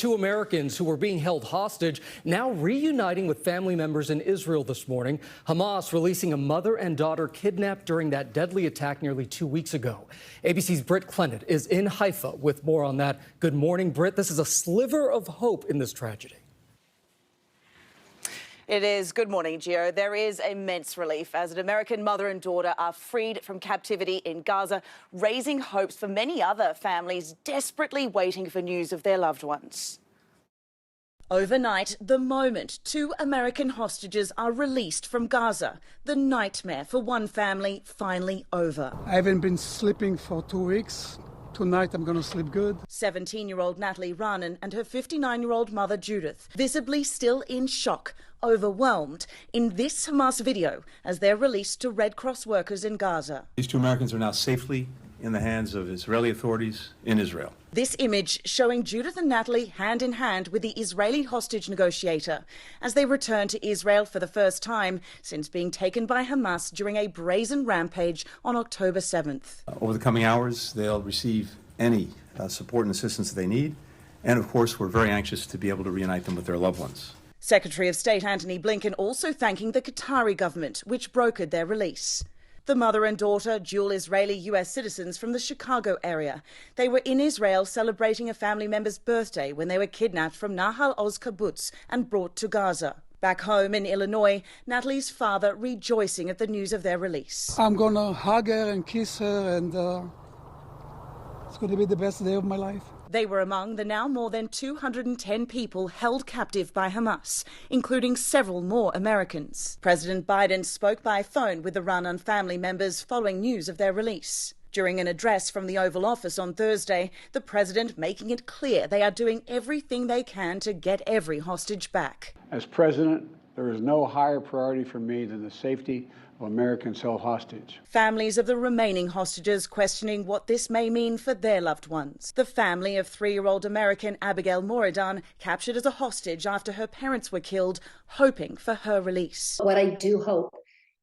two Americans who were being held hostage now reuniting with family members in Israel this morning. Hamas releasing a mother and daughter kidnapped during that deadly attack nearly 2 weeks ago. ABC's Britt Clennett is in Haifa with more on that. Good morning, Britt. This is a sliver of hope in this tragedy. It is. Good morning, Gio. There is immense relief as an American mother and daughter are freed from captivity in Gaza, raising hopes for many other families desperately waiting for news of their loved ones. Overnight, the moment two American hostages are released from Gaza, the nightmare for one family finally over. I haven't been sleeping for 2 weeks. Tonight I'm going to sleep good. 17-year-old Natalie Ranan and her 59-year-old mother Judith, visibly still in shock, overwhelmed, in this Hamas video as they're released to Red Cross workers in Gaza. These two Americans are now safely in the hands of Israeli authorities in Israel. This image showing Judith and Natalie hand in hand with the Israeli hostage negotiator as they return to Israel for the first time since being taken by Hamas during a brazen rampage on October 7th. Over the coming hours, they'll receive any support and assistance they need. And of course, we're very anxious to be able to reunite them with their loved ones. Secretary of State Antony Blinken also thanking the Qatari government, which brokered their release. The mother and daughter, dual Israeli-US citizens from the Chicago area. They were in Israel celebrating a family member's birthday when they were kidnapped from Nahal Oz kibbutz and brought to Gaza. Back home in Illinois, Natalie's father rejoicing at the news of their release. I'm going to hug her and kiss her, and it's going to be the best day of my life. They were among the now more than 210 people held captive by Hamas, including several more Americans. President Biden spoke by phone with the Ranan family members following news of their release. During an address from the Oval Office on Thursday, the president making it clear they are doing everything they can to get every hostage back. As president, there is no higher priority for me than the safety of Americans held hostage. Families of the remaining hostages questioning what this may mean for their loved ones. The family of 3-year-old American Abigail Moridan, captured as a hostage after her parents were killed, hoping for her release. What I do hope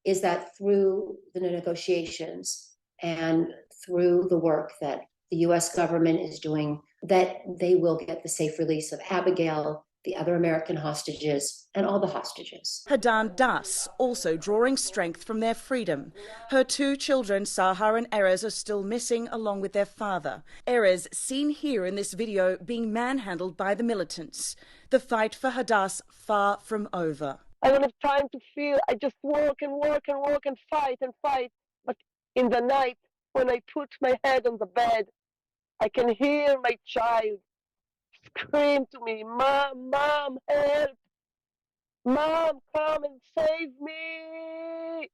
is that through the negotiations and through the work that the U.S. government is doing, that they will get the safe release of Abigail, the other American hostages, and all the hostages. Hadan Das also drawing strength from their freedom. Her 2 children, Sahar and Erez, are still missing along with their father. Erez, seen here in this video, being manhandled by the militants. The fight for Hadas far from over. I don't have time to feel. I just work and work and work and fight and fight. But in the night, when I put my head on the bed, I can hear my child scream to me, "Mom, Mom, help! Mom, come and save me!"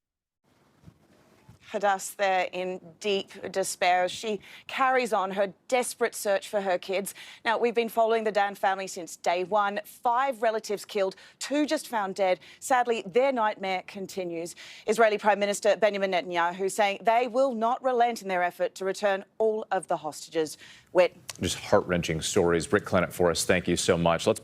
Hadas there in deep despair. She carries on her desperate search for her kids. Now, we've been following the Dan family since day one. 5 relatives killed, 2 just found dead. Sadly, their nightmare continues. Israeli Prime Minister Benjamin Netanyahu saying they will not relent in their effort to return all of the hostages. Just heart-wrenching stories. Britt Clennett for us. Thank you so much. Let's